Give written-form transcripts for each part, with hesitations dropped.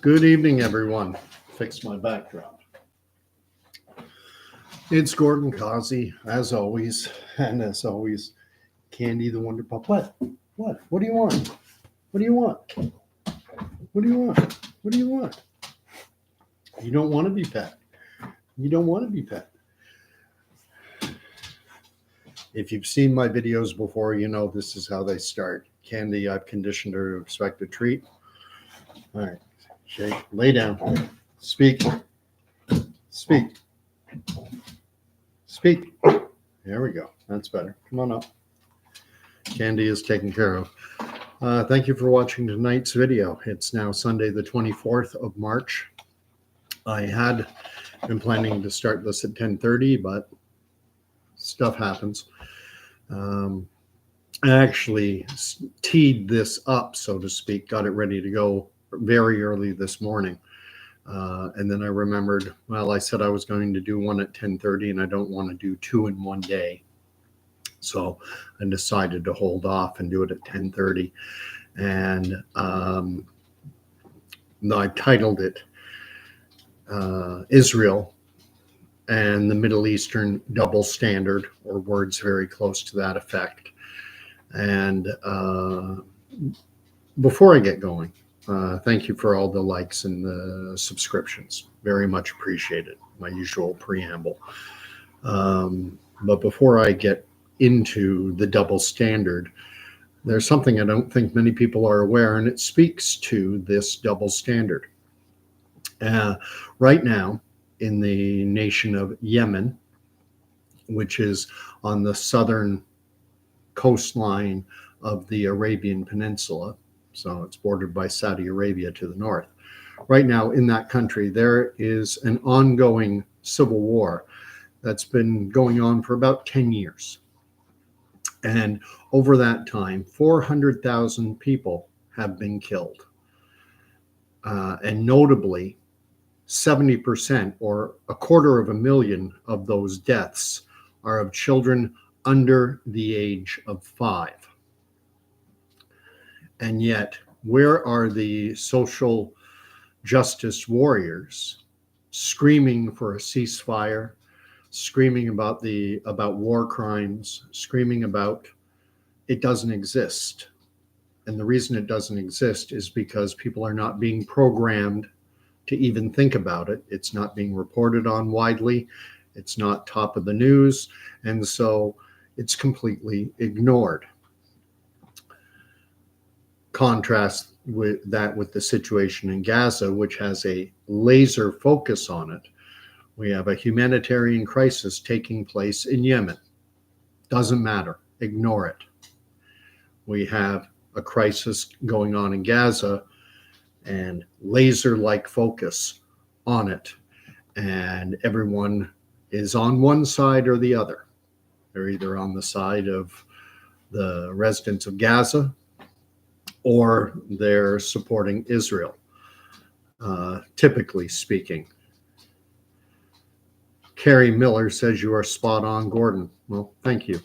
Good evening, everyone. Fix my backdrop. It's Gordon Causey, as always, and as always, Candy the Wonder Pup. What? What do you want? What do you want? What do you want? What do you want? You don't want to be pet. You don't want to be pet. If you've seen my videos before, you know this is how they start. Candy, I've conditioned her to expect a treat. All right, shake, lay down, speak, speak, speak. There we go. That's better. Come on up. Candy is taken care of. Thank you for watching tonight's video. It's now Sunday, the 24th of March. I had been planning to start this at 10:30, but stuff happens. I actually teed this up, so to speak, got it ready to go very early this morning. And then I remembered, well, I said I was going to do one at 10:30 and I don't want to do two in one day. So I decided to hold off and do it at 10:30. And I titled it Israel and the Middle Eastern Double Standard, or words very close to that effect. And before I get going, thank you for all the likes and the subscriptions. Very much appreciated. My usual preamble. But before I get into the double standard, there's something I don't think many people are aware, and it speaks to this double standard. Right now, in the nation of Yemen, which is on the southern coastline of the Arabian Peninsula, so it's bordered by Saudi Arabia to the north. Right now in that country, there is an ongoing civil war that's been going on for about 10 years. And over that time, 400,000 people have been killed. And notably, 70%, or 250,000 of those deaths are of children under the age of 5. And yet, where are the social justice warriors screaming for a ceasefire, screaming about war crimes, screaming about it doesn't exist? And the reason it doesn't exist is because people are not being programmed to even think about it. It's not being reported on widely. It's not top of the news. And so it's completely ignored. Contrast with the situation in Gaza, which has a laser focus on it. We have a humanitarian crisis taking place in Yemen. Doesn't matter. Ignore it. We have a crisis going on in Gaza and laser-like focus on it. And everyone is on one side or the other. They're either on the side of the residents of Gaza or they're supporting Israel, typically speaking. Carrie Miller says you are spot on, Gordon. Well, thank you.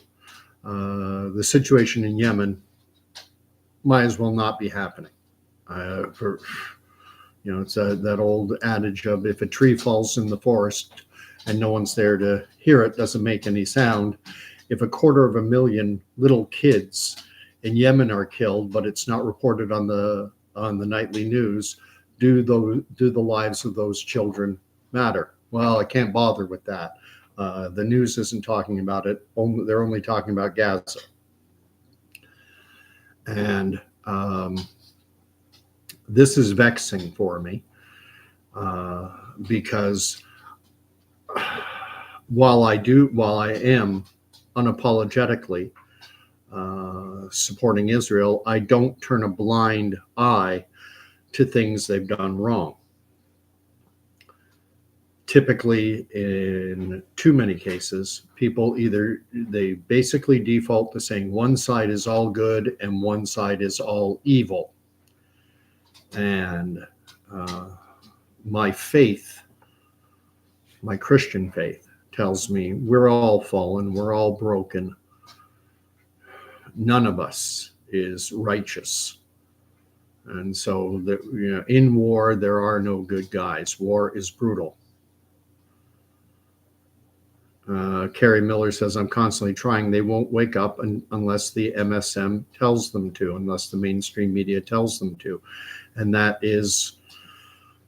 The situation in Yemen might as well not be happening. It's that old adage of if a tree falls in the forest and no one's there to hear it, doesn't make any sound. If 250,000 little kids in Yemen are killed, but it's not reported on the nightly news, do the lives of those children matter? Well, I can't bother with that. The news isn't talking about it. They're only talking about Gaza. And this is vexing for me because while I am unapologetically supporting Israel, I don't turn a blind eye to things they've done wrong. Typically, in too many cases, people they basically default to saying one side is all good and one side is all evil. And my faith, my Christian faith, tells me we're all fallen, we're all broken. None of us is righteous. And so, in war, there are no good guys. War is brutal. Carrie Miller says, I'm constantly trying. They won't wake up unless the MSM tells them to, unless the mainstream media tells them to. And that is,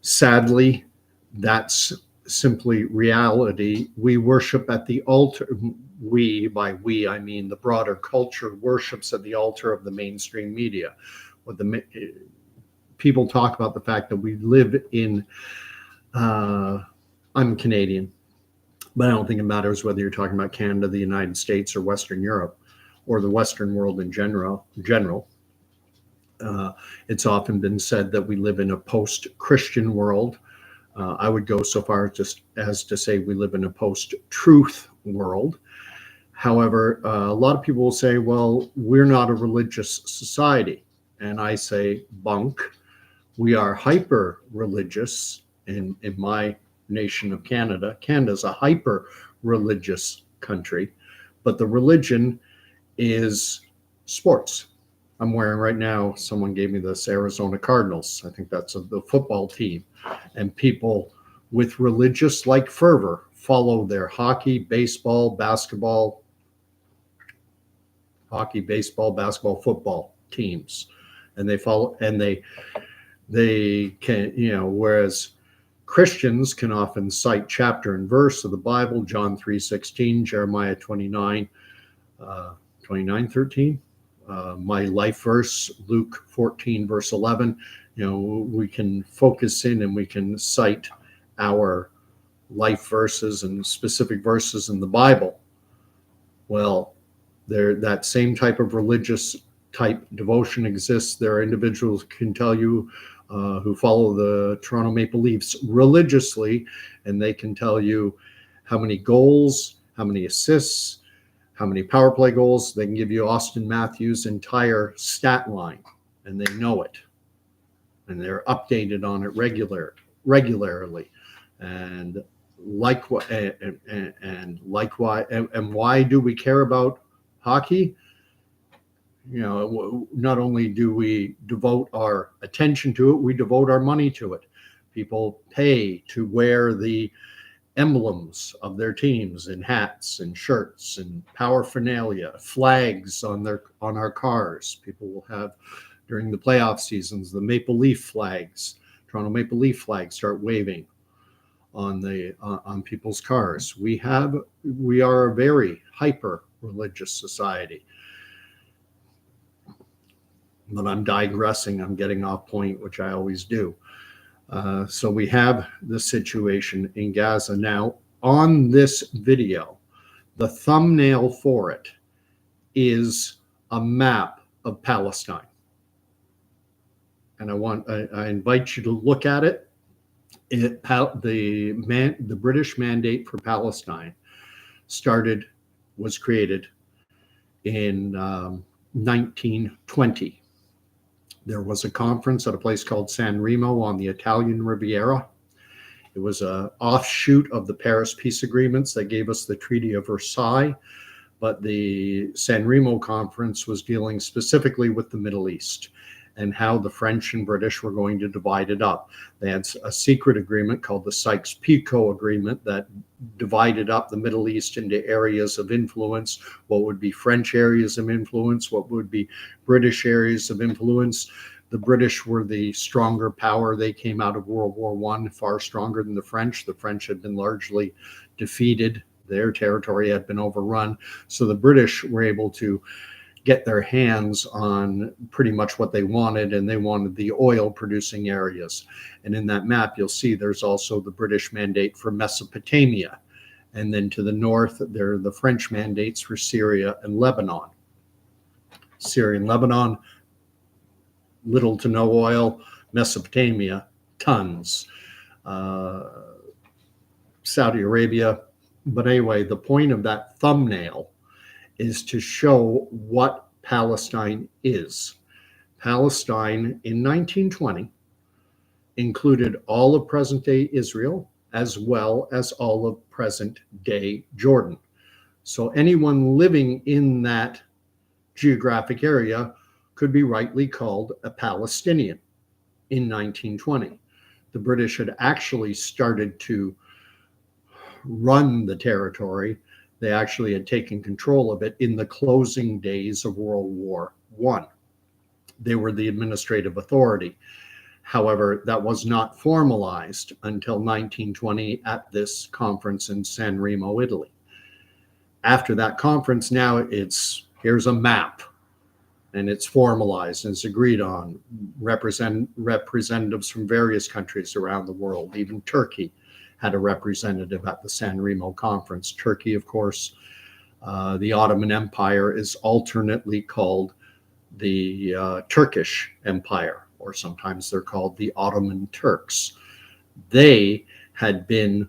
sadly, that's simply reality. We worship at the altar. By we, I mean the broader culture worships at the altar of the mainstream media. What the people talk about the fact that we live in, I'm Canadian, but I don't think it matters whether you're talking about Canada, the United States, or Western Europe, or the Western world in general. It's often been said that we live in a post-Christian world. I would go so far just as to say we live in a post-truth world. However, a lot of people will say, well, we're not a religious society. And I say, bunk. We are hyper-religious in my nation of Canada. Canada's a hyper-religious country, but the religion is sports. I'm wearing right now, someone gave me this Arizona Cardinals. I think that's the football team. And people with religious like fervor follow their hockey, baseball, basketball, football teams. And they follow, and they can, whereas Christians can often cite chapter and verse of the Bible, John 3:16, Jeremiah 29:13. My life verse, Luke 14, verse 11. We can focus in and we can cite our life verses and specific verses in the Bible. Well, that same type of religious type devotion exists. There are individuals who can tell you who follow the Toronto Maple Leafs religiously, and they can tell you how many goals, how many assists, how many power play goals. They can give you Austin Matthews' entire stat line, and they know it, and they're updated on it regularly. And likewise, and why do we care about hockey? Not only do we devote our attention to it, we devote our money to it. People pay to wear the emblems of their teams in hats and shirts and paraphernalia, flags on our cars. People will have, during the playoff seasons, the Maple Leaf flags, Toronto Maple Leaf flags start waving on people's cars. We are a very hyper religious society. But I'm digressing. I'm getting off point, which I always do. So we have the situation in Gaza. Now, on this video, the thumbnail for it is a map of Palestine. And I invite you to look at it. The British Mandate for Palestine was created in 1920. There was a conference at a place called San Remo on the Italian Riviera. It was an offshoot of the Paris Peace Agreements that gave us the Treaty of Versailles. But the San Remo conference was dealing specifically with the Middle East and how the French and British were going to divide it up. They had a secret agreement called the Sykes-Picot Agreement that divided up the Middle East into areas of influence, what would be French areas of influence, what would be British areas of influence. The British were the stronger power. They came out of World War I far stronger than the French. The French had been largely defeated. Their territory had been overrun. So the British were able to get their hands on pretty much what they wanted, and they wanted the oil-producing areas. And in that map, you'll see there's also the British mandate for Mesopotamia. And then to the north, there are the French mandates for Syria and Lebanon. Syria and Lebanon, little to no oil. Mesopotamia, tons. Saudi Arabia. But anyway, the point of that thumbnail is to show what Palestine is. Palestine in 1920 included all of present-day Israel as well as all of present-day Jordan. So anyone living in that geographic area could be rightly called a Palestinian in 1920. The British had actually started to run the territory. They actually had taken control of it in the closing days of World War I. They were the administrative authority. However, that was not formalized until 1920 at this conference in San Remo, Italy. After that conference, now here's a map, and it's formalized and it's agreed on. Representatives from various countries around the world, even Turkey had a representative at the San Remo conference. Turkey, of course, the Ottoman Empire is alternately called the Turkish Empire, or sometimes they're called the Ottoman Turks. They had been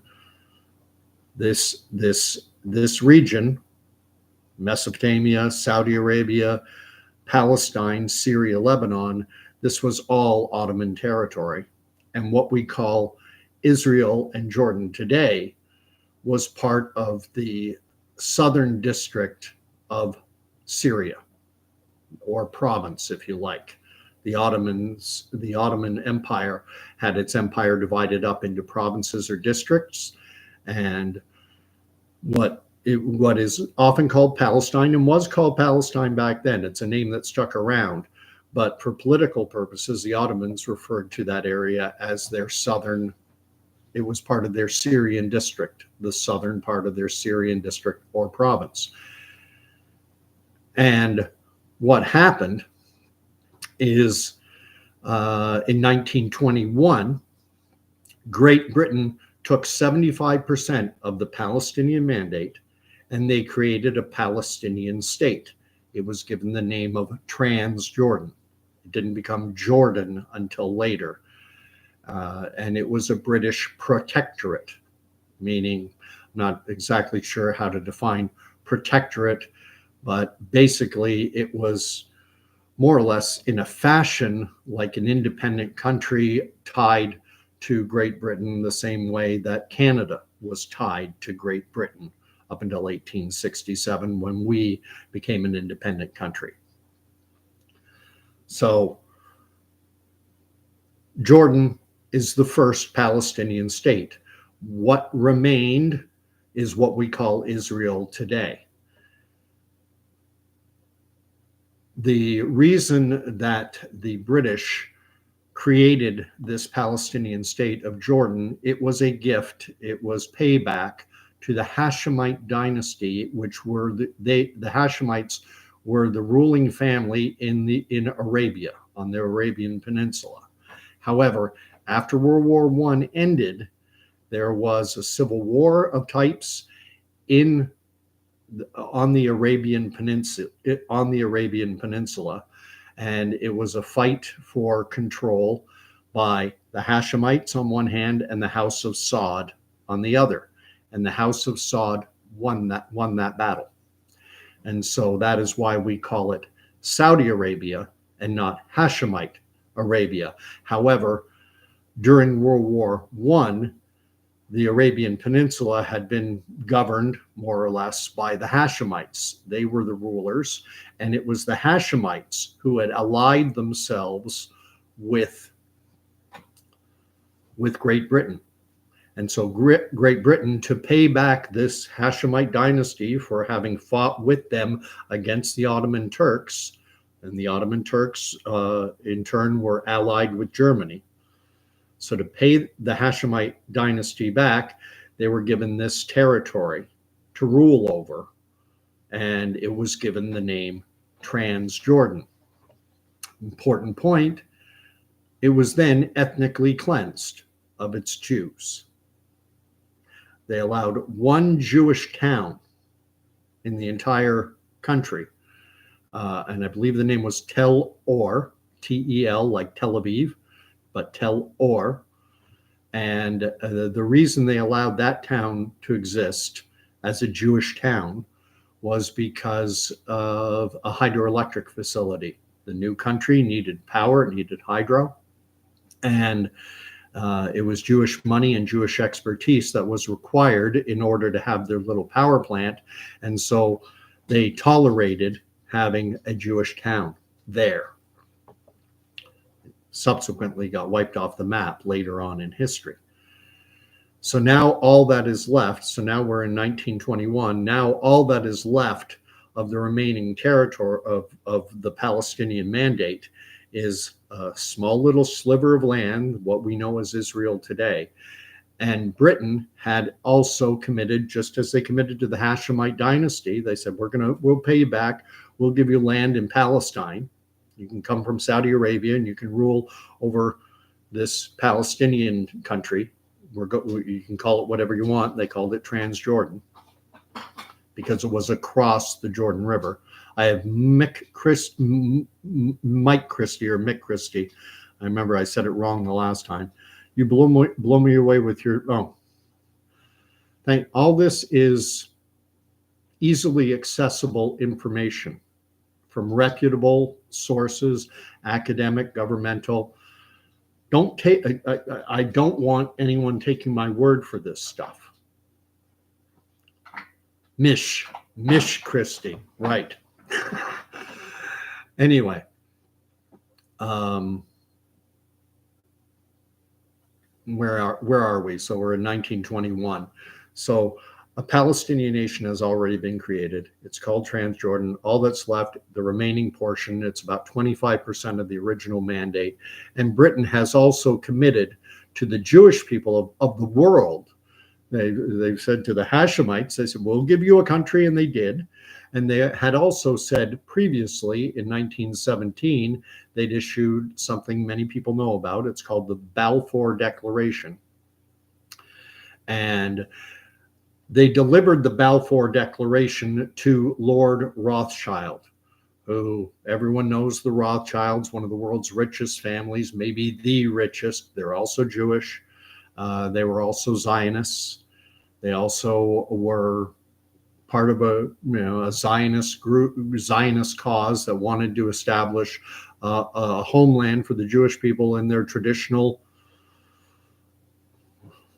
this region, Mesopotamia, Saudi Arabia, Palestine, Syria, Lebanon, this was all Ottoman territory. And what we call Israel and Jordan today was part of the southern district of Syria, or province, if you like. The Ottoman Empire had its empire divided up into provinces or districts, and what is often called Palestine, and was called Palestine back then. It's a name that stuck around, but for political purposes, the Ottomans referred to that area as their southern. It was part of their Syrian district, the southern part of their Syrian district or province. And what happened is in 1921, Great Britain took 75% of the Palestinian mandate, and they created a Palestinian state. It was given the name of Transjordan. It didn't become Jordan until later. And it was a British protectorate, meaning, I'm not exactly sure how to define protectorate, but basically it was more or less in a fashion like an independent country tied to Great Britain, the same way that Canada was tied to Great Britain up until 1867, when we became an independent country. So Jordan is the first Palestinian state. What remained is what we call Israel today. The reason that the British created this Palestinian state of Jordan, it was a gift. It was payback to the Hashemite dynasty, which were the Hashemites were the ruling family in Arabia, on the Arabian Peninsula. However, after World War I ended, there was a civil war of types on the Arabian Peninsula, and it was a fight for control by the Hashemites on one hand and the House of Saud on the other. And the House of Saud won that battle. And so that is why we call it Saudi Arabia and not Hashemite Arabia. However, during World War I, the Arabian Peninsula had been governed more or less by the Hashemites. They were the rulers, and it was the Hashemites who had allied themselves with Great Britain. And so Great Britain, to pay back this Hashemite dynasty for having fought with them against the Ottoman Turks, and the Ottoman Turks in turn were allied with Germany. So to pay the Hashemite dynasty back, they were given this territory to rule over, and it was given the name Transjordan. Important point, it was then ethnically cleansed of its Jews. They allowed one Jewish town in the entire country, and I believe the name was Tel Or, T-E-L, like Tel Aviv, but Tel Or. And the reason they allowed that town to exist as a Jewish town was because of a hydroelectric facility. The new country needed power, it needed hydro, and it was Jewish money and Jewish expertise that was required in order to have their little power plant. And so they tolerated having a Jewish town there. subsequently got wiped off the map later on in history. So now all that is left, so now we're in 1921, now all that is left of the remaining territory of the Palestinian Mandate is a small little sliver of land, what we know as Israel today. And Britain had also committed, just as they committed to the Hashemite dynasty, they said, we'll pay you back. We'll give you land in Palestine. You can come from Saudi Arabia and you can rule over this Palestinian country. You can call it whatever you want. They called it Transjordan because it was across the Jordan River. I have Mike Christie or Mick Christie. I remember I said it wrong the last time. You blow me away with your, all this is easily accessible information from reputable sources, academic, governmental. I don't want anyone taking my word for this stuff. Mish Christie, right. Anyway, where are we? So we're in 1921. So a Palestinian nation has already been created. It's called Transjordan. All that's left, the remaining portion, it's about 25% of the original mandate. And Britain has also committed to the Jewish people of the world. They've said to the Hashemites, they said, we'll give you a country, and they did. And they had also said previously in 1917, they'd issued something many people know about. It's called the Balfour Declaration. And they delivered the Balfour Declaration to Lord Rothschild, who everyone knows the Rothschilds, one of the world's richest families, maybe the richest. They're also Jewish. They were also Zionists. They also were part of a Zionist group, Zionist cause that wanted to establish a homeland for the Jewish people in their traditional,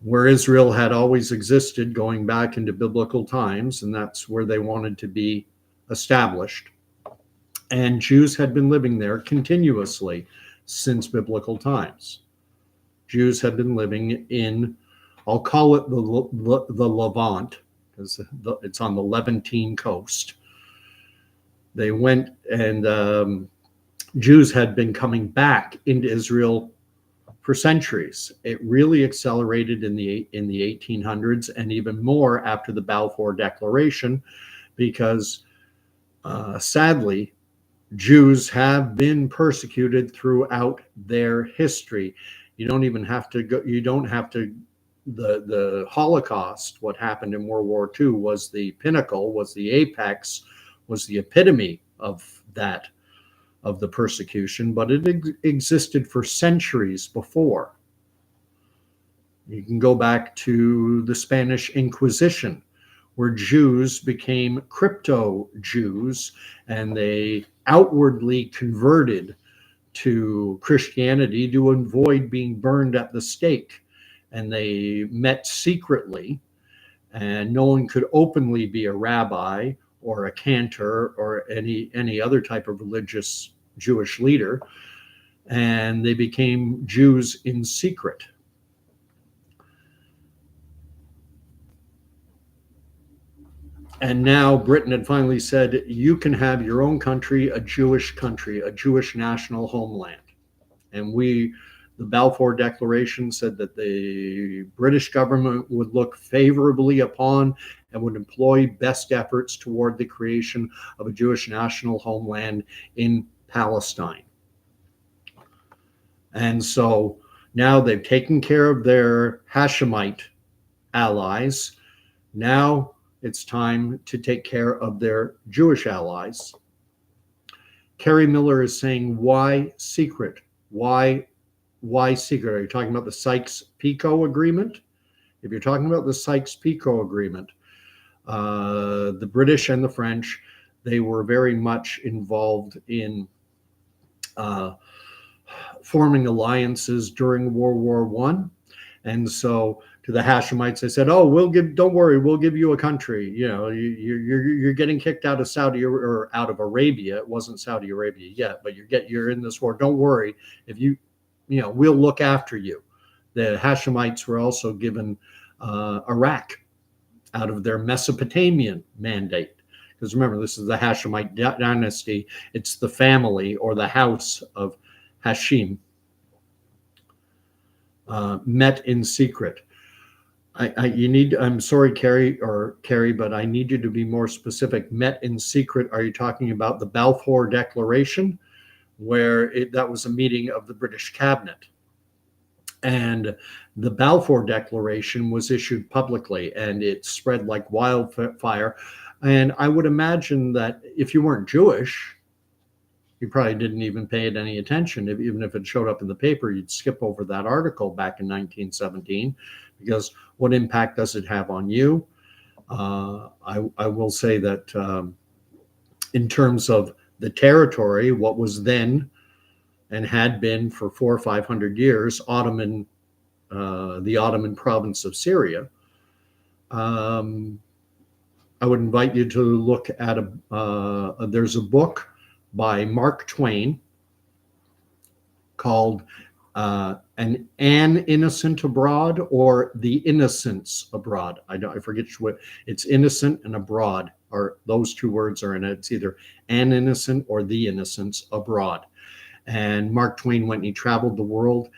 where Israel had always existed going back into biblical times, and that's where they wanted to be established. And Jews had been living there continuously since biblical times. Jews had been living in, I'll call it the Levant, because it's on the Levantine coast. They went, and Jews had been coming back into Israel for centuries. It really accelerated in the 1800s, and even more after the Balfour Declaration, because sadly, Jews have been persecuted throughout their history. You don't even have to go, the Holocaust, what happened in World War II, was the pinnacle, was the apex, was the epitome of that, of the persecution, but it existed for centuries before. You can go back to the Spanish Inquisition, where Jews became crypto-Jews, and they outwardly converted to Christianity to avoid being burned at the stake. And they met secretly, and no one could openly be a rabbi or a cantor or any other type of religious Jewish leader, and they became Jews in secret. And now Britain had finally said, you can have your own country, a Jewish national homeland. And the Balfour Declaration said that the British government would look favorably upon and would employ best efforts toward the creation of a Jewish national homeland in Palestine. And so now they've taken care of their Hashemite allies. Now it's time to take care of their Jewish allies. Kerry Miller is saying, why secret? Why secret? Are you talking about the Sykes-Picot Agreement? If you're talking about the Sykes-Picot Agreement, the British and the French, they were very much involved in forming alliances during World War I. And so to the Hashemites, they said, "Oh, don't worry, we'll give you a country. You know, you're getting kicked out of Saudi or out of Arabia. It wasn't Saudi Arabia yet, but you're in this war. Don't worry, if you we'll look after you. The Hashemites were also given Iraq out of their Mesopotamian mandate. Because remember, this is the Hashemite dynasty. It's the family or the house of Hashim, met in secret. I'm sorry, Carrie, but I need you to be more specific. Met in secret. Are you talking about the Balfour Declaration, where that was a meeting of the British cabinet? And the Balfour Declaration was issued publicly, and it spread like wildfire. And I would imagine that if you weren't Jewish, you probably didn't even pay it any attention. Even if it showed up in the paper, you'd skip over that article back in 1917, because what impact does it have on you? I will say that in terms of the territory, what was then and had been for 400 or 500 years, the Ottoman province of Syria. I would invite you to look at there's a book by Mark Twain called An Innocent Abroad, or The Innocents Abroad. I forget what it's. Innocent and abroad are those two words are in it. It's either An Innocent or The Innocents Abroad. And Mark Twain, when he traveled the world,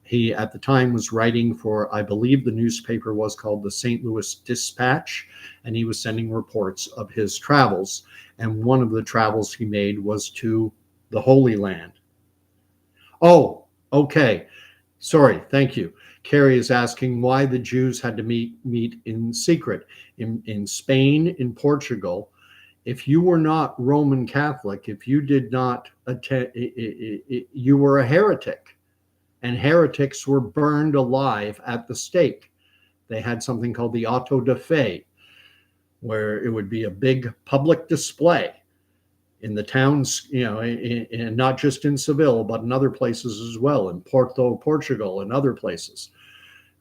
he at the time was writing for, I believe the newspaper was called the St. Louis Dispatch, and he was sending reports of his travels. And one of the travels he made was to the Holy Land. Oh, okay. Sorry, thank you. Carrie is asking why the Jews had to meet in secret. In Spain, in Portugal, if you were not Roman Catholic, if you did not attend, you were a heretic, and heretics were burned alive at the stake. They had something called the auto de fe, where it would be a big public display in the towns, and not just in Seville, but in other places as well, in Porto, Portugal, and other places,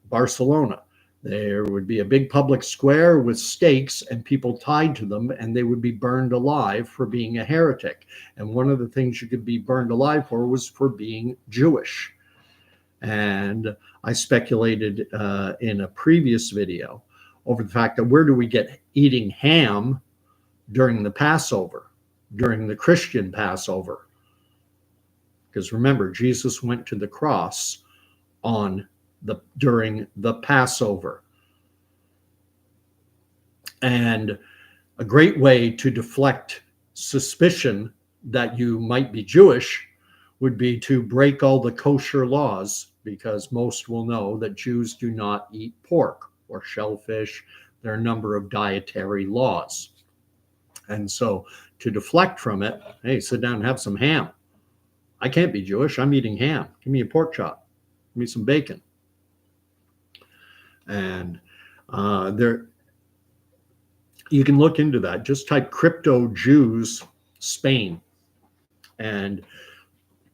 Barcelona. There would be a big public square with stakes and people tied to them, and they would be burned alive for being a heretic. And one of the things you could be burned alive for was for being Jewish. And I speculated in a previous video over the fact that where do we get eating ham during the Passover, during the Christian Passover? Because remember, Jesus went to the cross during the Passover. And a great way to deflect suspicion that you might be Jewish would be to break all the kosher laws, because most will know that Jews do not eat pork or shellfish. There are a number of dietary laws. And so to deflect from it, hey, sit down and have some ham. I can't be Jewish. I'm eating ham. Give me a pork chop. Give me some bacon. And you can look into that. Just type crypto Jews Spain, and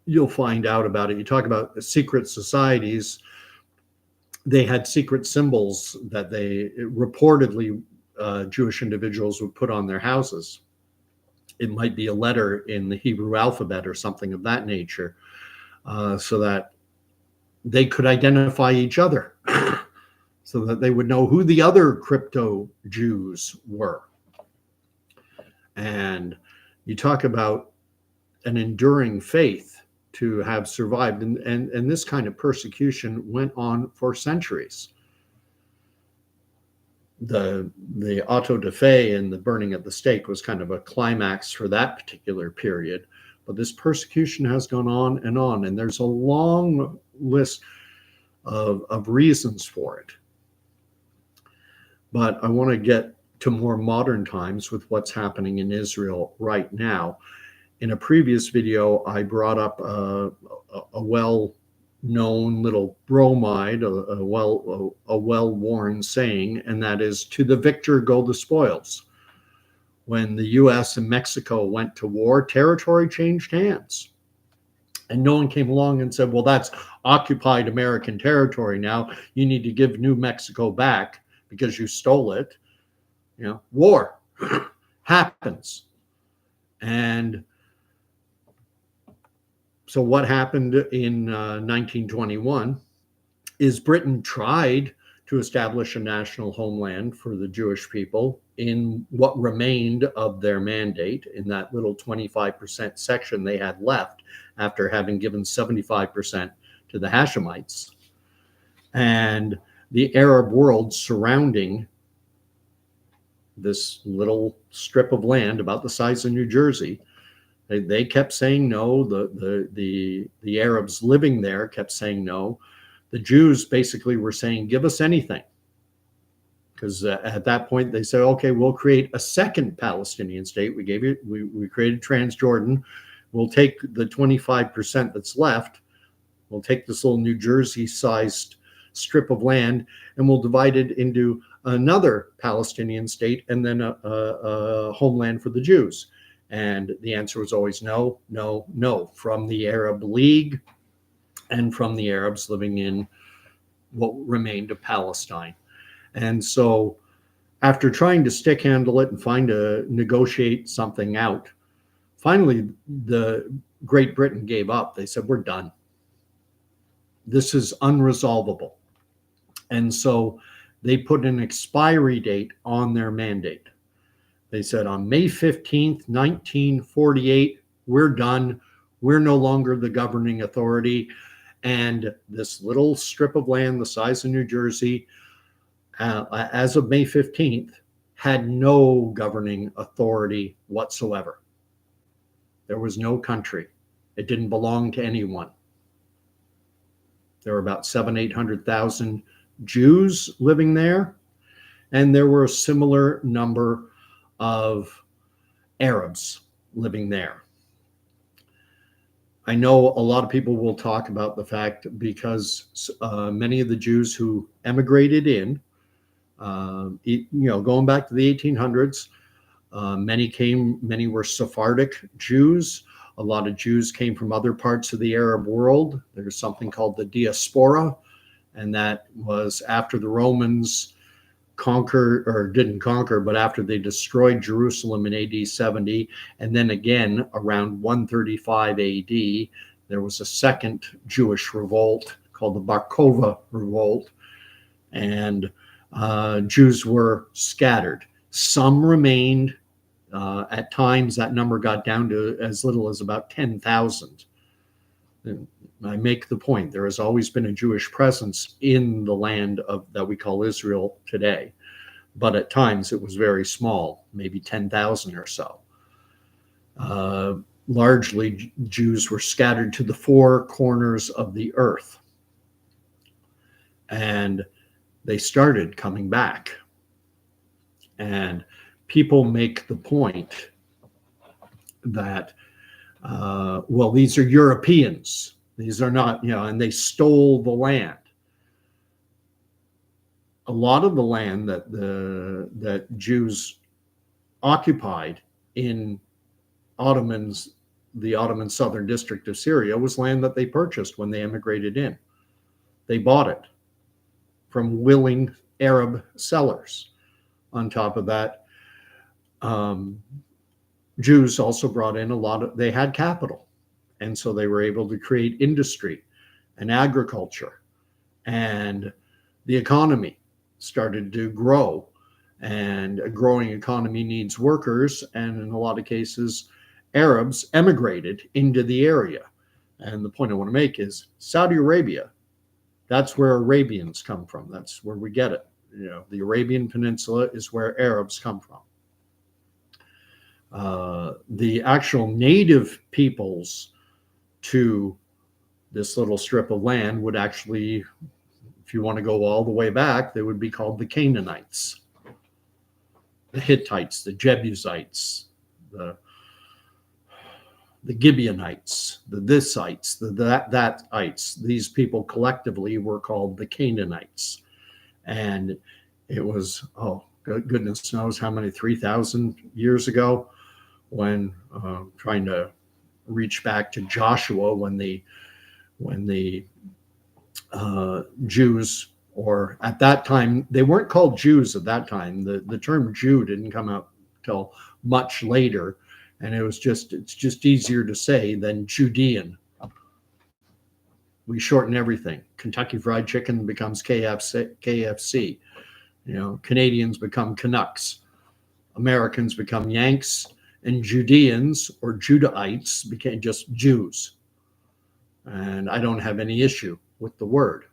you'll find out about it. You talk about the secret societies. They had secret symbols that they reportedly Jewish individuals would put on their houses. It might be a letter in the Hebrew alphabet or something of that nature, so that they could identify each other, so that they would know who the other crypto Jews were. And you talk about an enduring faith to have survived, and this kind of persecution went on for centuries. The auto de fe and the burning at the stake was kind of a climax for that particular period, but this persecution has gone on, and there's a long list of reasons for it. But I want to get to more modern times with what's happening in Israel right now. In a previous video, I brought up a well-known little bromide, a well-worn saying, and that is, to the victor go the spoils. When the US and Mexico went to war, territory changed hands. And no one came along and said, well, that's occupied American territory now. You need to give New Mexico back because you stole it. War happens. And So what happened in 1921 is Britain tried to establish a national homeland for the Jewish people in what remained of their mandate, in that little 25% section they had left after having given 75% to the Hashemites. And the Arab world surrounding this little strip of land about the size of New Jersey, they kept saying no. The Arabs living there kept saying no. The Jews basically were saying, give us anything. Because at that point they said, okay, we'll create a second Palestinian state. We created Transjordan. We'll take the 25% that's left. We'll take this little New Jersey-sized strip of land and we'll divide it into another Palestinian state and then a homeland for the Jews. And the answer was always no, no, no, from the Arab League and from the Arabs living in what remained of Palestine. And so after trying to stick handle it and negotiate something out, finally the Great Britain gave up. They said, we're done. This is unresolvable. And so they put an expiry date on their mandate. They said on May 15th, 1948, we're done. We're no longer the governing authority. And this little strip of land the size of New Jersey, as of May 15th, had no governing authority whatsoever. There was no country. It didn't belong to anyone. There were about 800,000 Jews living there, and there were a similar number of Arabs living there. I know a lot of people will talk about the fact because many of the Jews who emigrated in, going back to the 1800s, many were Sephardic Jews. A lot of Jews came from other parts of the Arab world. There's something called the diaspora, and that was after the Romans didn't conquer, but after they destroyed Jerusalem in AD 70, and then again around 135 AD, there was a second Jewish revolt called the Bar Kokhba revolt, and Jews were scattered. Some remained. At times, that number got down to as little as about 10,000. I make the point, there has always been a Jewish presence in the land that we call Israel today. But at times it was very small, maybe 10,000 or so. Largely, Jews were scattered to the four corners of the earth. And they started coming back. And people make the point that, these are Europeans. These are not, and they stole the land. A lot of the land that Jews occupied in the Ottoman southern district of Syria was land that they purchased when they emigrated in. They bought it from willing Arab sellers. On top of that, Jews also brought in they had capital. And so they were able to create industry and agriculture, and the economy started to grow, and a growing economy needs workers. And in a lot of cases, Arabs emigrated into the area. And the point I want to make is Saudi Arabia, that's where Arabians come from. That's where we get it. The Arabian Peninsula is where Arabs come from. The actual native peoples to this little strip of land would actually, if you want to go all the way back, they would be called the Canaanites, the Hittites, the Jebusites, the Gibeonites, the thisites, the thatites. These people collectively were called the Canaanites. And it was, goodness knows how many, 3,000 years ago, when trying to reach back to Joshua, when the Jews, or at that time, they weren't called Jews at that time. The term Jew didn't come out till much later, and it's just easier to say than Judean We shorten everything. Kentucky Fried Chicken becomes KFC. Canadians become Canucks. Americans become Yanks, and Judeans or Judahites became just Jews. And I don't have any issue with the word.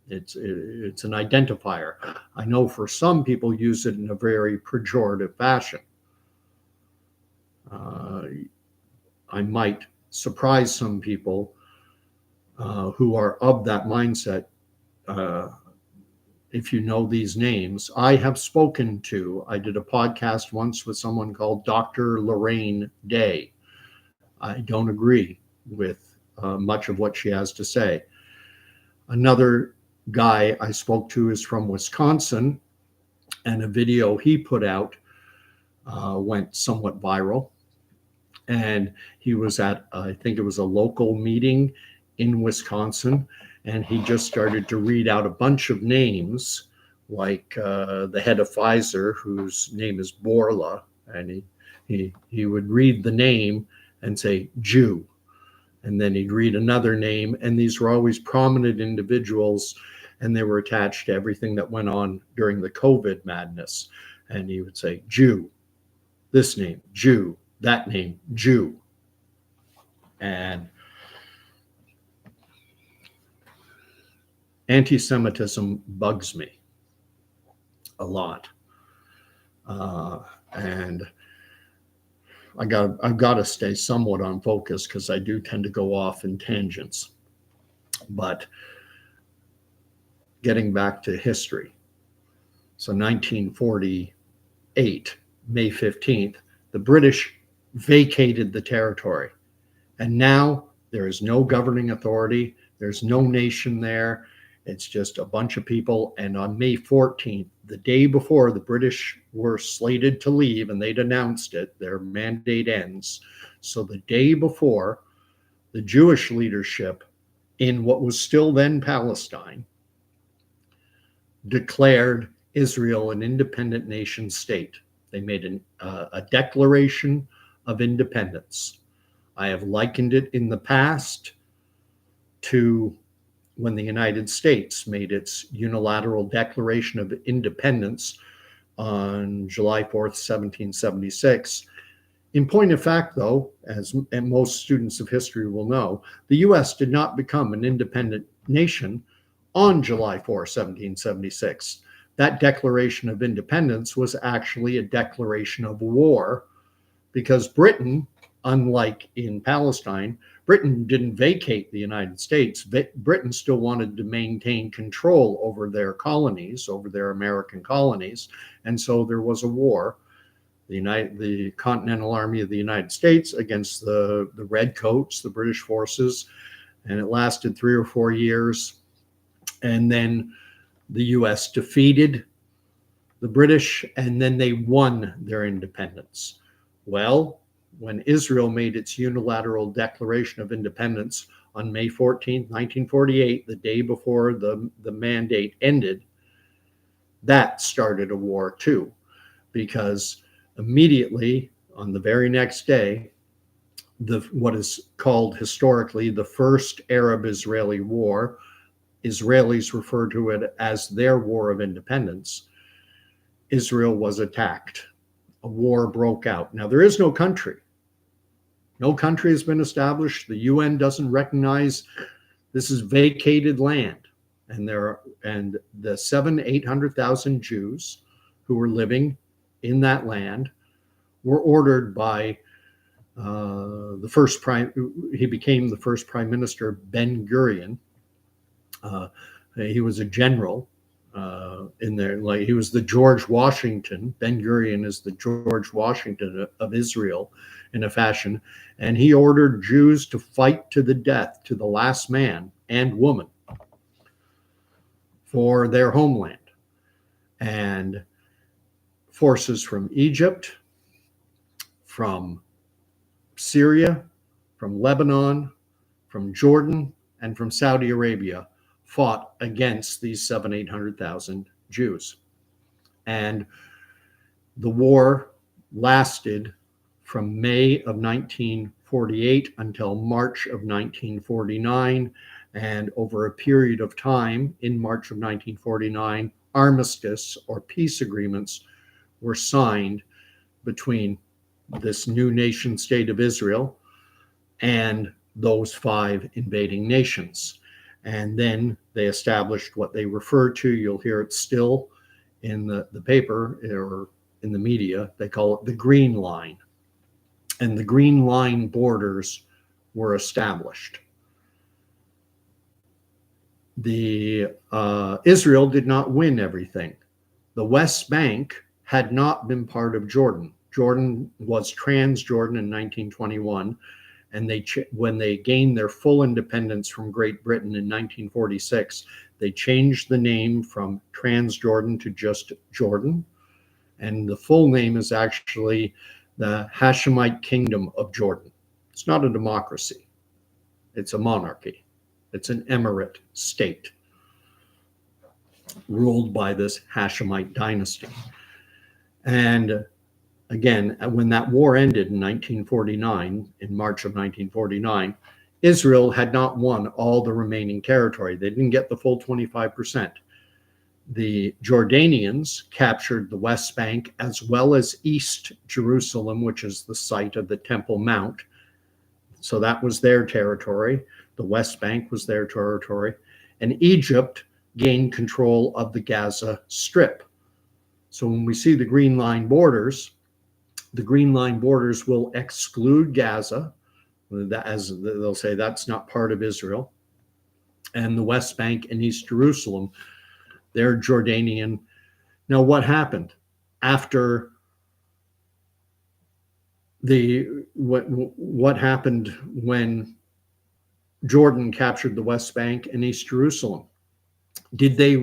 It's an identifier. I know for some people use it in a very pejorative fashion. I might surprise some people who are of that mindset. If you know these names, I did a podcast once with someone called Dr. Lorraine Day. I don't agree with much of what she has to say. Another guy I spoke to is from Wisconsin, and a video he put out went somewhat viral. And he was at, I think it was a local meeting in Wisconsin, and he just started to read out a bunch of names, like the head of Pfizer, whose name is Borla, and he would read the name and say Jew, and then he'd read another name, and these were always prominent individuals, and they were attached to everything that went on during the COVID madness. And he would say Jew, this name Jew, that name Jew. And anti-Semitism bugs me a lot, and I've got to stay somewhat on focus because I do tend to go off in tangents. But getting back to history, so 1948, May 15th, the British vacated the territory, and now there is no governing authority. There's no nation there. It's just a bunch of people. And on May 14th, the day before the British were slated to leave, and they'd announced it, their mandate ends. So the day before, the Jewish leadership in what was still then Palestine declared Israel an independent nation state. They made a declaration of independence. I have likened it in the past to when the United States made its unilateral declaration of independence on July 4th, 1776. In point of fact, though, as most students of history will know, the U.S. did not become an independent nation on July 4th, 1776. That declaration of independence was actually a declaration of war, because Britain, unlike in Palestine, Britain didn't vacate the United States. Britain still wanted to maintain control over their colonies, over their American colonies. And so there was a war, the Continental Army of the United States against the Redcoats, the British forces. And it lasted 3 or 4 years. And then the US defeated the British, and then they won their independence. Well, when Israel made its unilateral declaration of independence on May 14th, 1948, the day before the mandate ended, that started a war too, because immediately on the very next day, what is called historically the First Arab-Israeli War, Israelis refer to it as their War of Independence, Israel was attacked. A war broke out. Now, there is no country. No country has been established. The UN doesn't recognize this is vacated land. And the 800,000 Jews who were living in that land were ordered by he became the first prime minister, Ben Gurion. He was a general in there, like he was the George Washington. Ben Gurion is the George Washington of Israel in a fashion, and he ordered Jews to fight to the death, to the last man and woman, for their homeland. And forces from Egypt, from Syria, from Lebanon, from Jordan, and from Saudi Arabia fought against these 800,000 Jews. And the war lasted from May of 1948 until March of 1949. And over a period of time, in March of 1949, armistice or peace agreements were signed between this new nation state of Israel and those 5 invading nations. And then they established what they refer to, you'll hear it still in the paper or in the media, they call it the Green Line. And the Green Line borders were established. Israel did not win everything. The West Bank had not been part of Jordan. Jordan was Transjordan in 1921, and when they gained their full independence from Great Britain in 1946, they changed the name from Transjordan to just Jordan, and the full name is actually the Hashemite Kingdom of Jordan. It's not a democracy. It's a monarchy. It's an emirate state ruled by this Hashemite dynasty. And again, when that war ended in 1949, in March of 1949, Israel had not won all the remaining territory. They didn't get the full 25%. The Jordanians captured the West Bank as well as East Jerusalem, which is the site of the Temple Mount. So that was their territory. The West Bank was their territory. And Egypt gained control of the Gaza Strip. So when we see the Green Line borders will exclude Gaza, as they'll say that's not part of Israel, and the West Bank and East Jerusalem, they're Jordanian. Now, what happened after what happened when Jordan captured the West Bank and East Jerusalem? Did they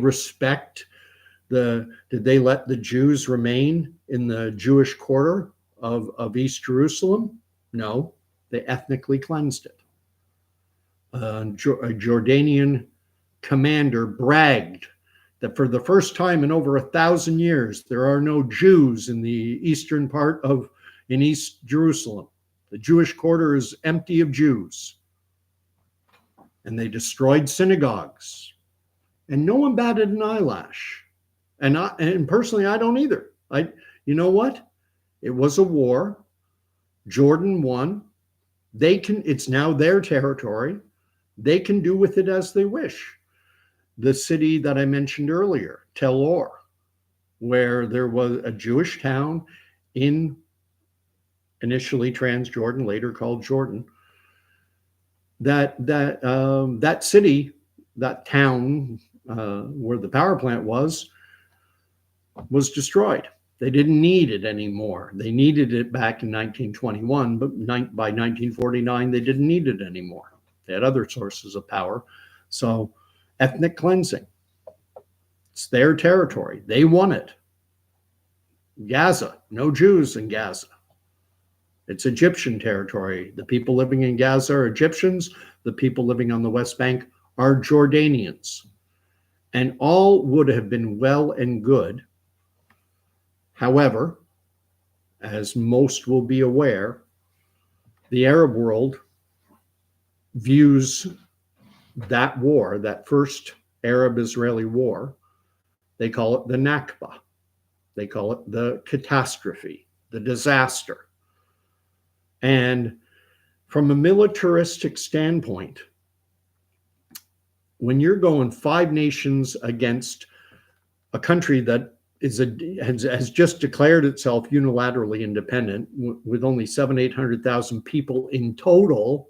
did they let the Jews remain in the Jewish quarter of East Jerusalem? No, they ethnically cleansed it. A Jordanian commander bragged that for the first time in over 1,000 years, there are no Jews in the eastern part in East Jerusalem. The Jewish quarter is empty of Jews. And they destroyed synagogues. And no one batted an eyelash. And personally, I don't either. You know what? It was a war. Jordan won. It's now their territory. They can do with it as they wish. The city that I mentioned earlier, Tel Or, where there was a Jewish town in initially Transjordan, later called Jordan. That city, that town where the power plant was destroyed. They didn't need it anymore. They needed it back in 1921, but by 1949, they didn't need it anymore. They had other sources of power. So ethnic cleansing. It's their territory. They won it. Gaza, no Jews in Gaza. It's Egyptian territory. The people living in Gaza are Egyptians. The people living on the West Bank are Jordanians. And all would have been well and good. However, as most will be aware, the Arab world views that war, that first Arab-Israeli war, they call it the Nakba. They call it the catastrophe, the disaster. And from a militaristic standpoint, when you're going 5 nations against a country that has just declared itself unilaterally independent with only 700,000-800,000 people in total,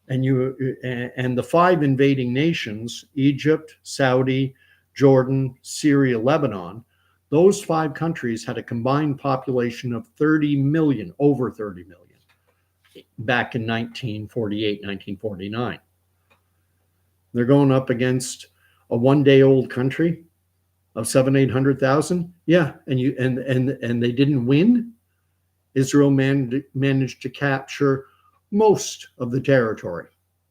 and the 5 invading nations, Egypt, Saudi, Jordan, Syria, Lebanon, those 5 countries had a combined population of 30 million, over 30 million, back in 1948, 1949. They're going up against a one-day-old country of 700,000-800,000. Yeah, and they didn't win. Israel managed to capture most of the territory.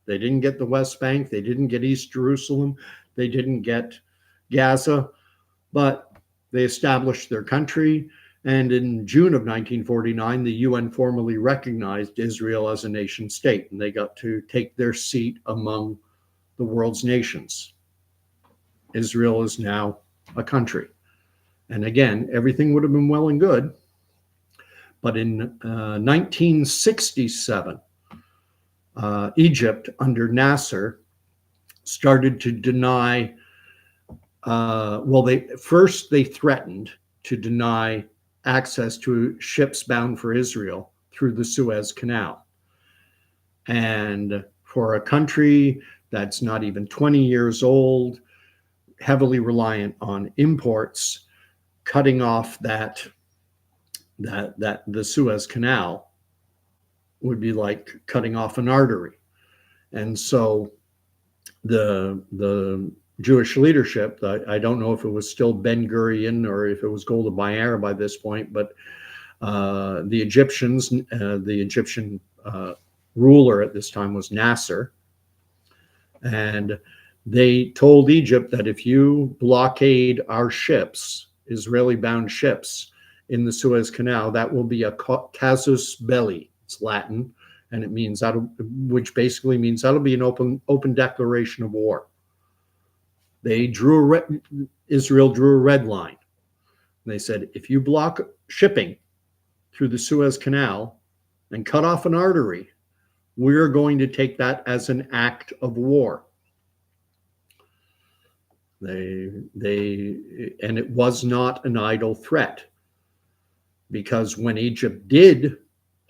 They didn't get the West Bank. They didn't get East Jerusalem. They didn't get Gaza, but they established their country. And in June of 1949, the UN formally recognized Israel as a nation state, and they got to take their seat among the world's nations. Israel is now a country. And again, everything would have been well and good. But in 1967, Egypt under Nasser started to deny, they threatened to deny access to ships bound for Israel through the Suez Canal. And for a country that's not even 20 years old, heavily reliant on imports, cutting off that the Suez Canal would be like cutting off an artery. And so the Jewish leadership, I don't know if it was still Ben Gurion or if it was Golda Meir by this point, but the Egyptian ruler at this time was Nasser. And they told Egypt that if you blockade our ships, Israeli-bound ships in the Suez Canal, that will be a casus belli. It's Latin, and it means which basically means that'll be an open declaration of war. Israel drew a red line. They said, if you block shipping through the Suez Canal and cut off an artery, we're going to take that as an act of war. And it was not an idle threat, because when Egypt did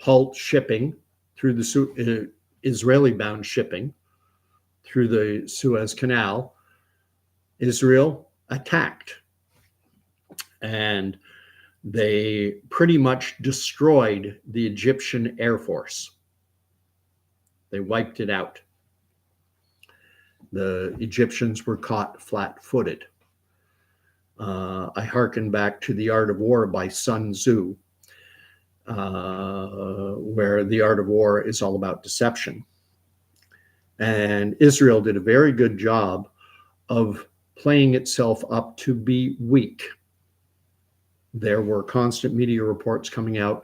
halt shipping through the Israeli-bound shipping through the Suez Canal, Israel attacked, and they pretty much destroyed the Egyptian Air Force. They wiped it out. The Egyptians were caught flat-footed. I hearken back to The Art of War by Sun Tzu, where the art of war is all about deception. And Israel did a very good job of playing itself up to be weak. There were constant media reports coming out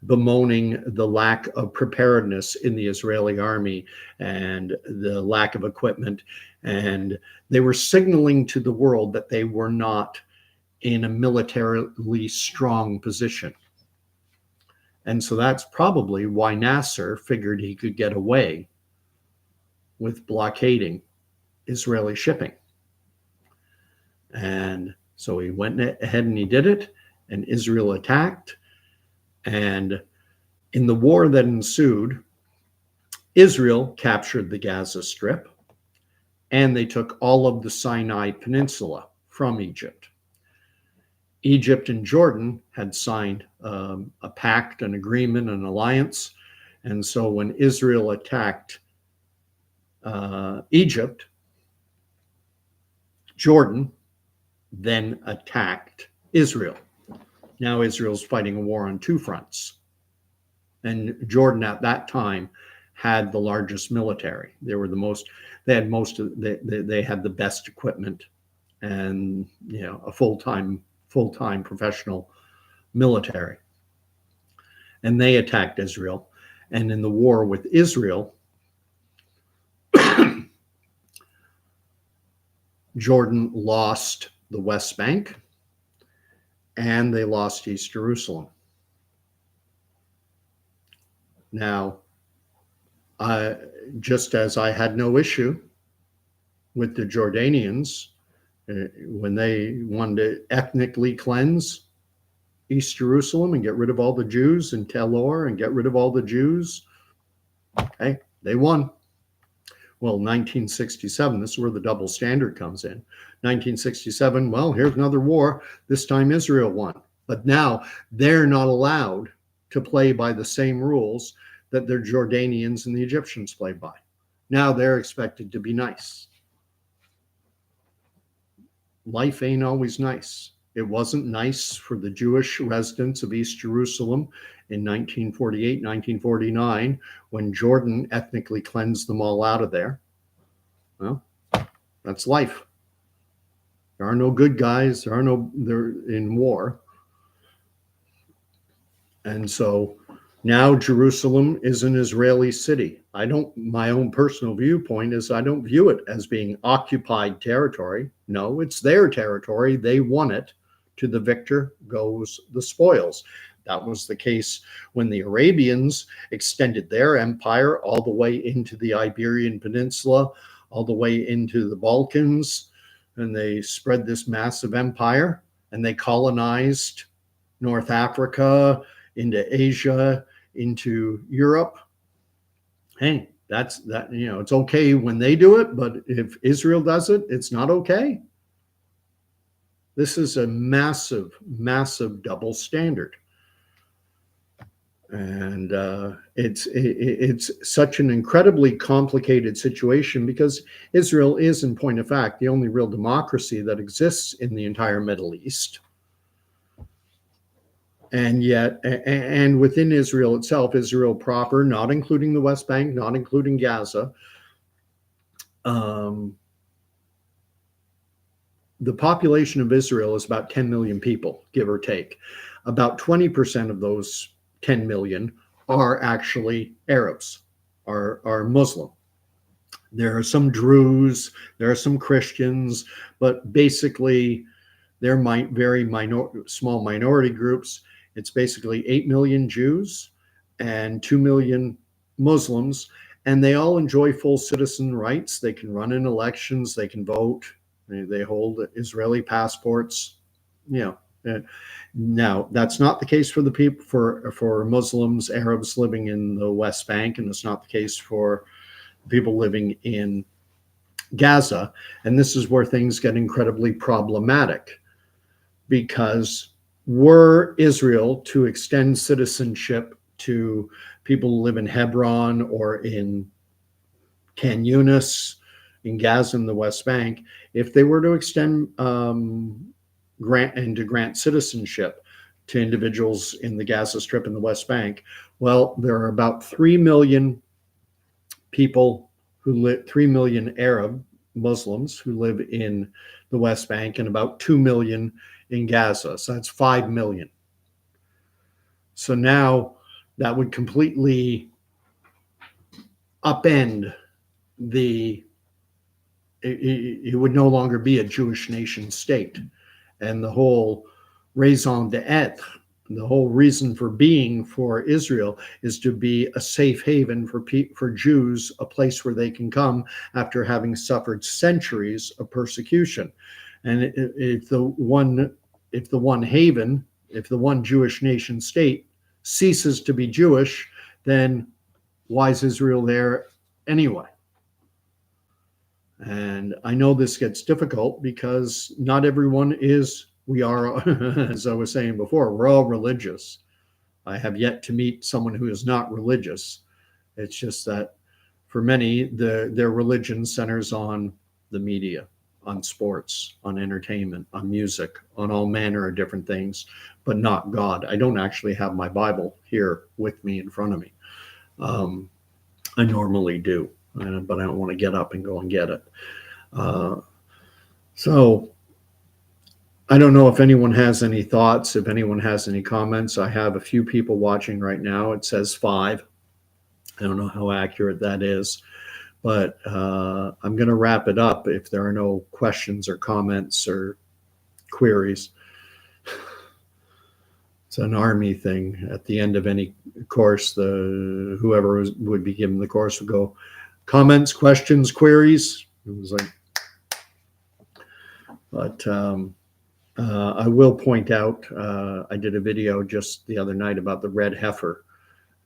bemoaning the lack of preparedness in the Israeli army and the lack of equipment. And they were signaling to the world that they were not in a militarily strong position. And so that's probably why Nasser figured he could get away with blockading Israeli shipping. And so he went ahead and he did it, and Israel attacked. And in the war that ensued, Israel captured the Gaza Strip, and they took all of the Sinai Peninsula from Egypt. Egypt and Jordan had signed a pact, an agreement, an alliance. And so when Israel attacked Egypt, Jordan then attacked Israel. Now Israel's fighting a war on two fronts. And Jordan at that time had the largest military. They had the best equipment and, a full-time professional military. And they attacked Israel. And in the war with Israel, Jordan lost the West Bank and they lost East Jerusalem. Now, just as I had no issue with the Jordanians when they wanted to ethnically cleanse East Jerusalem and get rid of all the Jews, and Tel Or and get rid of all the Jews, okay, they won. Well, 1967, this is where the double standard comes in. 1967, well, here's another war. This time Israel won. But now they're not allowed to play by the same rules that the Jordanians and the Egyptians played by. Now they're expected to be nice. Life ain't always nice. It wasn't nice for the Jewish residents of East Jerusalem in 1948, 1949, when Jordan ethnically cleansed them all out of there. Well, that's life. There are no good guys. They're in war. And so Now Jerusalem is an Israeli city. My own personal viewpoint is I don't view it as being occupied territory. No, it's their territory. They won it. To the victor goes the spoils. That was the case when the Arabians extended their empire all the way into the Iberian Peninsula, all the way into the Balkans, and they spread this massive empire and they colonized North Africa, into Asia, into Europe. Hey, it's okay when they do it, but if Israel does it, it's not okay. This is a massive, massive double standard. And it's such an incredibly complicated situation because Israel is, in point of fact, the only real democracy that exists in the entire Middle East. And yet, and within Israel itself, Israel proper, not including the West Bank, not including Gaza, the population of Israel is about 10 million people, give or take. About 20% of those 10 million are actually Arabs, are Muslim. There are some Druze, there are some Christians, but basically they're very small minority groups. It's basically 8 million Jews and 2 million Muslims, and they all enjoy full citizen rights. They can run in elections, they can vote, they hold Israeli passports. Now, that's not the case for the people, for Muslims, Arabs living in the West Bank, and it's not the case for people living in Gaza. And this is where things get incredibly problematic, because were Israel to extend citizenship to people who live in Hebron or in Khan Yunis, in Gaza and the West Bank, if they were to extend grant citizenship to individuals in the Gaza Strip and the West Bank, well, there are about 3 million people 3 million Arab Muslims who live in the West Bank and about 2 million in Gaza. So that's 5 million. So now that would completely upend it would no longer be a Jewish nation state. And the whole raison d'etre, the whole reason for being for Israel is to be a safe haven for Jews, a place where they can come after having suffered centuries of persecution. And if the one Jewish nation state ceases to be Jewish, then why is Israel there anyway? And I know this gets difficult because not everyone is, we are, as I was saying before, we're all religious. I have yet to meet someone who is not religious. It's just that for many, their religion centers on the media, on sports, on entertainment, on music, on all manner of different things, but not God. I don't actually have my Bible here with me in front of me. I normally do, but I don't want to get up and go and get it. So I don't know if anyone has any thoughts, if anyone has any comments. I have a few people watching right now. It says 5. I don't know how accurate that is, but I'm going to wrap it up if there are no questions or comments or queries. It's an army thing. At the end of any course, whoever would be given the course would go, comments, questions, queries. It was like, but I will point out, I did a video just the other night about the red heifer.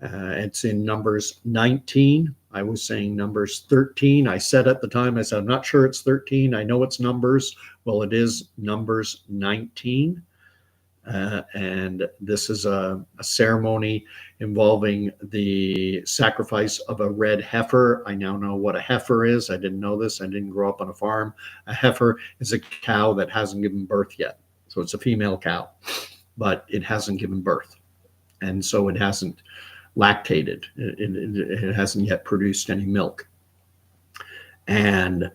It's in Numbers 19. I was saying Numbers 13. I said at the time, I said, I'm not sure it's 13. I know it's Numbers. Well, it is Numbers 19. And this is a ceremony involving the sacrifice of a red heifer. I now know what a heifer is. I didn't know this. I didn't grow up on a farm. A heifer is a cow that hasn't given birth yet. So it's a female cow, but it hasn't given birth. And so it hasn't lactated. It hasn't yet produced any milk. And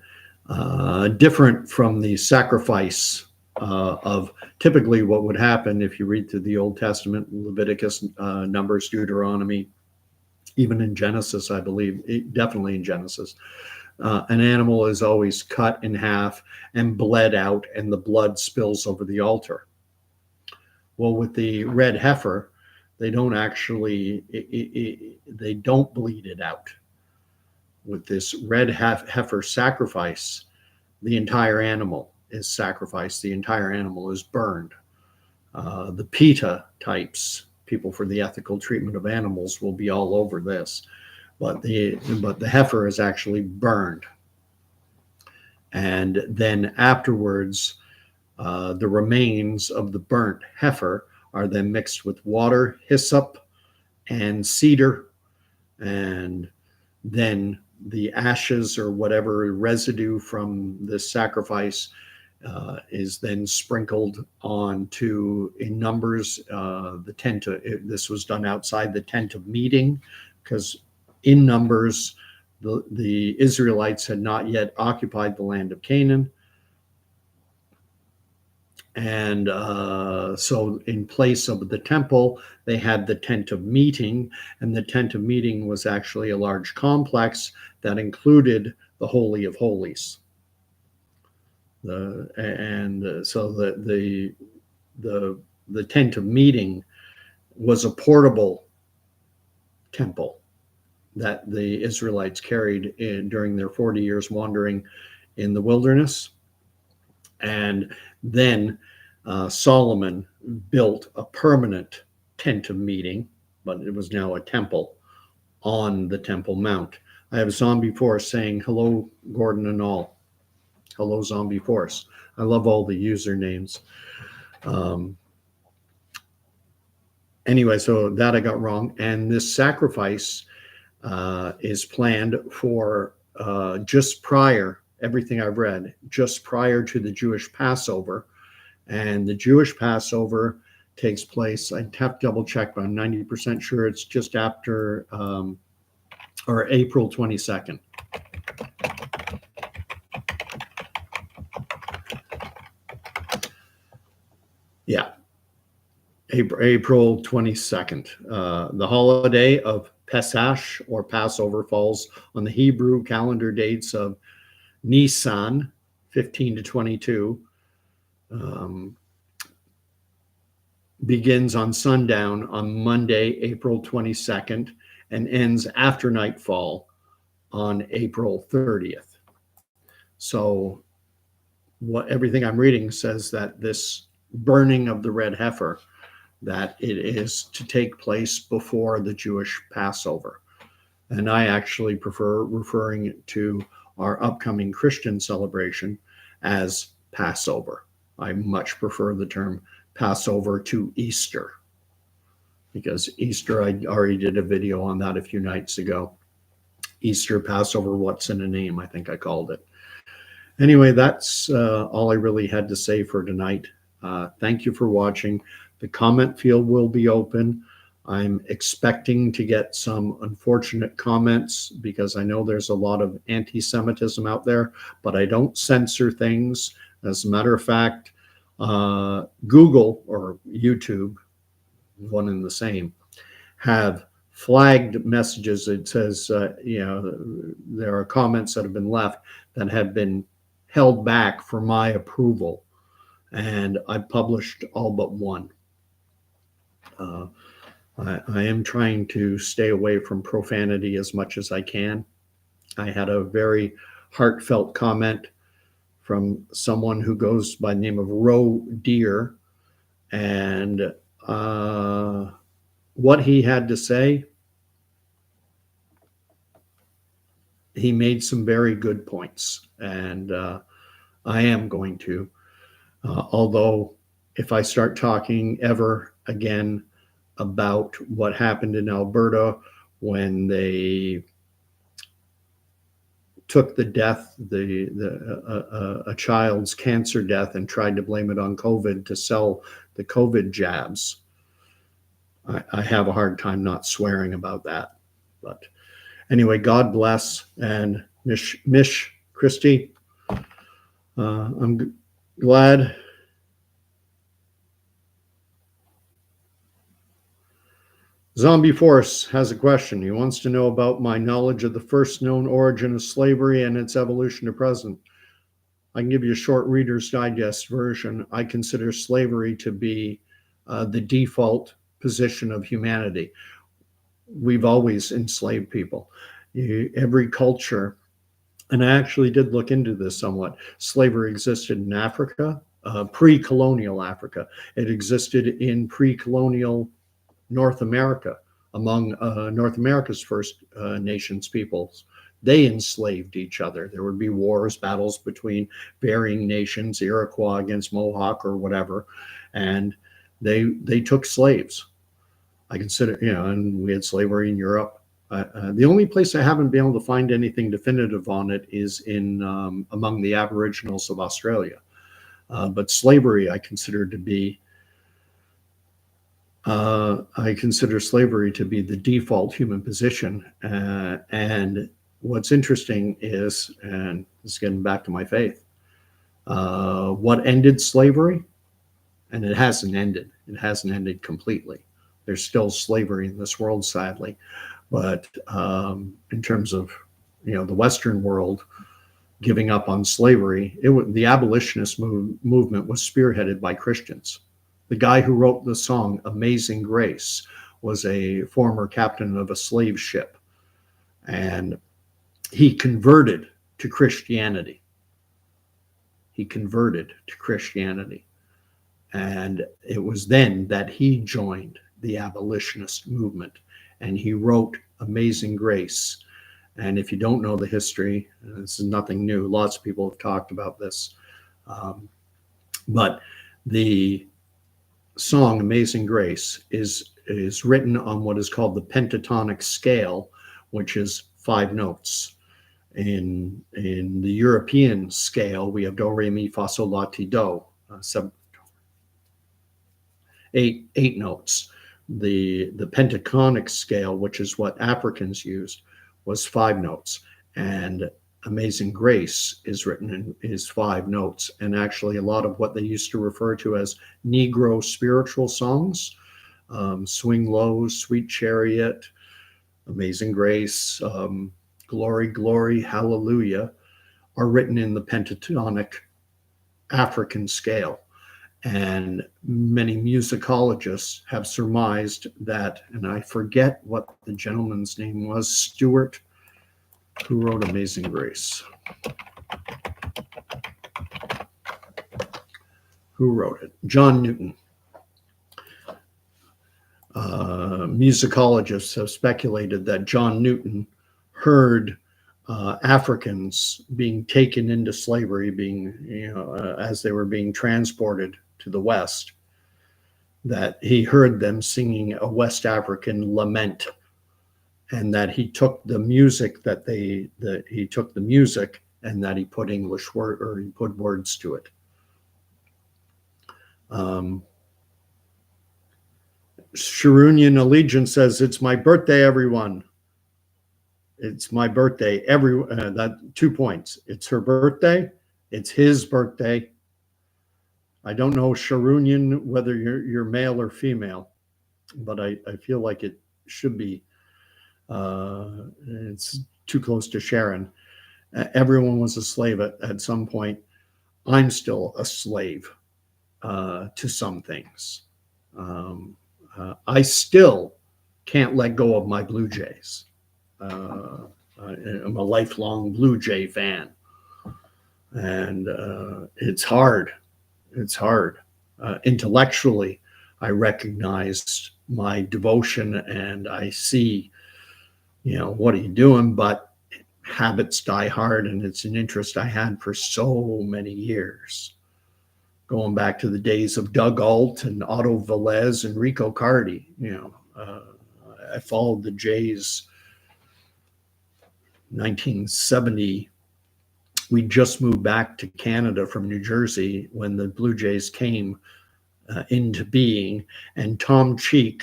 different from the sacrifice of typically what would happen if you read through the Old Testament, Leviticus, Numbers, Deuteronomy, even in Genesis, I believe, definitely in Genesis. An animal is always cut in half and bled out, and the blood spills over the altar. Well, with the red heifer, they don't actually, they don't bleed it out. With this red heifer sacrifice, the entire animal is sacrificed. The entire animal is burned. The PETA types, people for the ethical treatment of animals, will be all over this. But the heifer is actually burned. And then afterwards, the remains of the burnt heifer are then mixed with water, hyssop, and cedar, and then the ashes or whatever residue from the sacrifice is then sprinkled onto, in Numbers, the tent. This was done outside the tent of meeting, because in Numbers, the Israelites had not yet occupied the land of Canaan. And so in place of the temple, they had the tent of meeting, and the tent of meeting was actually a large complex that included the Holy of Holies. So the tent of meeting was a portable temple that the Israelites carried during their 40 years wandering in the wilderness. And then Solomon built a permanent tent of meeting, but it was now a temple on the Temple Mount. I have Zombie Force saying, hello, Gordon and all. Hello, Zombie Force. I love all the usernames. Anyway, so that I got wrong. And this sacrifice is planned for just prior, everything I've read, just prior to the Jewish Passover. And the Jewish Passover takes place, I'd have to double check, but I'm 90% sure it's just after or April 22nd. Yeah, April 22nd. The holiday of Pesach or Passover falls on the Hebrew calendar dates of Nisan 15 to 22. Begins on sundown on Monday, April 22nd, and ends after nightfall on April 30th. So everything I'm reading says that this burning of the red heifer, that it is to take place before the Jewish Passover. And I actually prefer referring to our upcoming Christian celebration as Passover. I much prefer the term Passover to Easter, because Easter, I already did a video on that a few nights ago. Easter, Passover, what's in a name, I think I called it. Anyway, that's all I really had to say for tonight. Thank you for watching. The comment field will be open. I'm expecting to get some unfortunate comments, because I know there's a lot of anti-Semitism out there, but I don't censor things. As a matter of fact, Google or YouTube, one and the same, have flagged messages. It says, there are comments that have been left that have been held back for my approval. And I published all but one. I am trying to stay away from profanity as much as I can. I had a very heartfelt comment from someone who goes by the name of Roe Deer, and what he had to say, he made some very good points, and I am going to, although if I start talking ever again about what happened in Alberta when they took the death, a child's cancer death, and tried to blame it on COVID to sell the COVID jabs, I have a hard time not swearing about that. But anyway, God bless. And Mish Christie, I'm glad Zombie Force has a question. He wants to know about my knowledge of the first known origin of slavery and its evolution to present. I can give you a short Reader's Digest version. I consider slavery to be the default position of humanity. We've always enslaved people. Every culture, and I actually did look into this somewhat. Slavery existed in Africa, pre-colonial Africa. It existed in pre-colonial North America, among North America's first nations peoples. They enslaved each other. There would be wars, battles between varying nations, Iroquois against Mohawk or whatever, and they took slaves. I consider, and we had slavery in Europe. The only place I haven't been able to find anything definitive on it is in among the Aboriginals of Australia. But slavery, I consider slavery to be the default human position. And what's interesting is, and this is getting back to my faith, what ended slavery, and it hasn't ended. It hasn't ended completely. There's still slavery in this world, sadly. But in terms of, the Western world giving up on slavery, the abolitionist movement was spearheaded by Christians. The guy who wrote the song Amazing Grace was a former captain of a slave ship, and he converted to Christianity. He converted to Christianity. And it was then that he joined the abolitionist movement, and he wrote Amazing Grace. And if you don't know the history, this is nothing new. Lots of people have talked about this. But the song Amazing Grace is written on what is called the pentatonic scale, which is 5 notes. In the European scale, we have do, re, mi, fa, sol, la, ti, do, 8 notes. The pentatonic scale, which is what Africans used, was 5 notes. And Amazing Grace is written in 5 notes. And actually, a lot of what they used to refer to as Negro spiritual songs, Swing Low, Sweet Chariot, Amazing Grace, Glory, Glory, Hallelujah, are written in the pentatonic African scale. And many musicologists have surmised that, and I forget what the gentleman's name was, Stewart, who wrote Amazing Grace. Who wrote it? John Newton. Musicologists have speculated that John Newton heard Africans being taken into slavery, as they were being transported to the West, that he heard them singing a West African lament, and that he took the music and that he put English word, or he put words to it. Sharunian Allegiance says, "It's my birthday, everyone. It's my birthday." That 2 points. It's her birthday. It's his birthday. I don't know, Sharunian, whether you're male or female, but I feel like it should be. It's too close to Sharon. Everyone was a slave at some point. I'm still a slave to some things. I still can't let go of my Blue Jays. I'm a lifelong Blue Jay fan, and it's hard. It's hard. Intellectually, I recognized my devotion, and I see, what are you doing? But habits die hard, and it's an interest I had for so many years, going back to the days of Doug Alt and Otto Velez and Rico Cardi. I followed the Jays. 1970, we just moved back to Canada from New Jersey when the Blue Jays came into being, and Tom Cheek,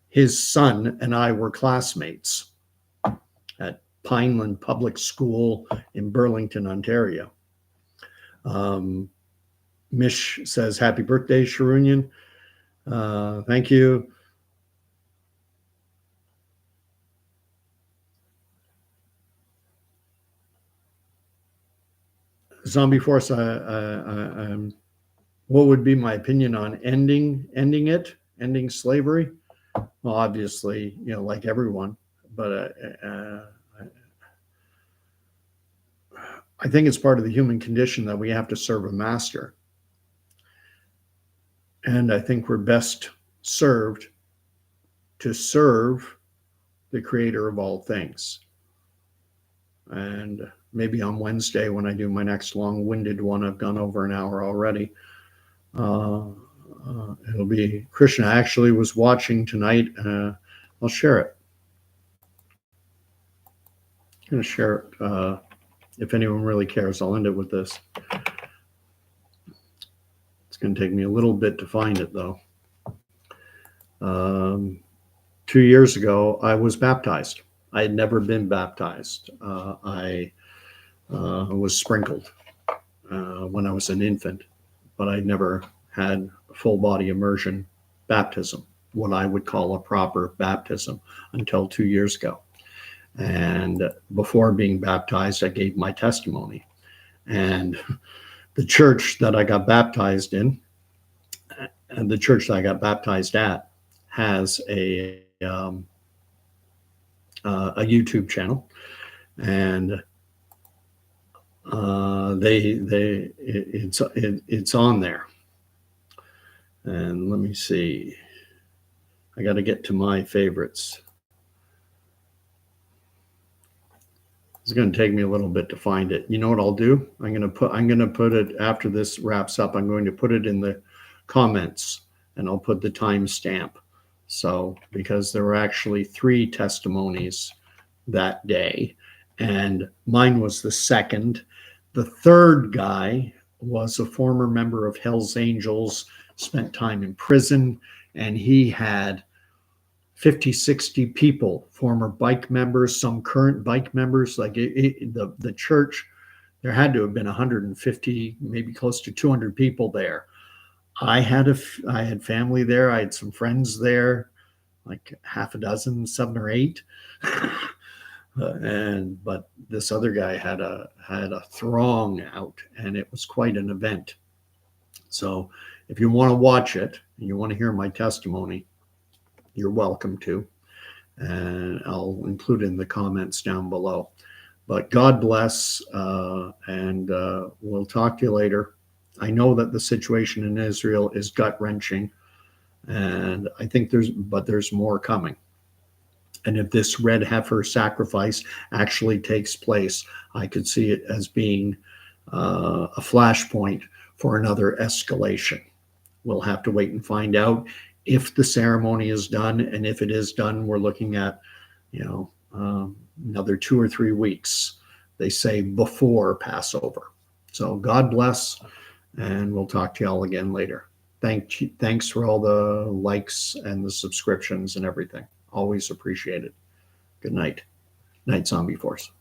his son, and I were classmates at Pineland Public School in Burlington, Ontario. Mish says, "Happy birthday, Sharunian." Thank you. Zombie Force, what would be my opinion on ending slavery? Well, obviously, like everyone, but I think it's part of the human condition that we have to serve a master. And I think we're best served to serve the creator of all things. And maybe on Wednesday, when I do my next long-winded one, I've gone over an hour already. It'll be Krishna. I actually was watching tonight. I'll share it. I'm going to share it. If anyone really cares, I'll end it with this. It's going to take me a little bit to find it, though. 2 years ago, I was baptized. I had never been baptized. I was sprinkled when I was an infant, but I never had full body immersion baptism, what I would call a proper baptism, until 2 years ago. And before being baptized, I gave my testimony. And the church that I got baptized in, and the church that I got baptized at, has a YouTube channel, and it's on there. And let me see. I got to get to my favorites. It's going to take me a little bit to find it. You know what I'll do? I'm going to put it after this wraps up. I'm going to put it in the comments, and I'll put the timestamp. So, because there were actually 3 testimonies that day, and mine was the second. The third guy was a former member of Hell's Angels, spent time in prison, and he had 50, 60 people, former bike members, some current bike members. Like the church, there had to have been 150, maybe close to 200 people there. I had family there. I had some friends there, like half a dozen, 7 or 8. But this other guy had a throng out, and it was quite an event. So if you want to watch it and you want to hear my testimony, you're welcome to, and I'll include it in the comments down below. But God bless, and we'll talk to you later. I know that the situation in Israel is gut-wrenching, and I think there's more coming. And if this red heifer sacrifice actually takes place, I could see it as being a flashpoint for another escalation. We'll have to wait and find out if the ceremony is done, and if it is done, we're looking at, another 2 or 3 weeks, they say, before Passover. So God bless, and we'll talk to y'all again later. Thanks for all the likes and the subscriptions and everything. Always appreciate it. Good night. Night, Zombie Force.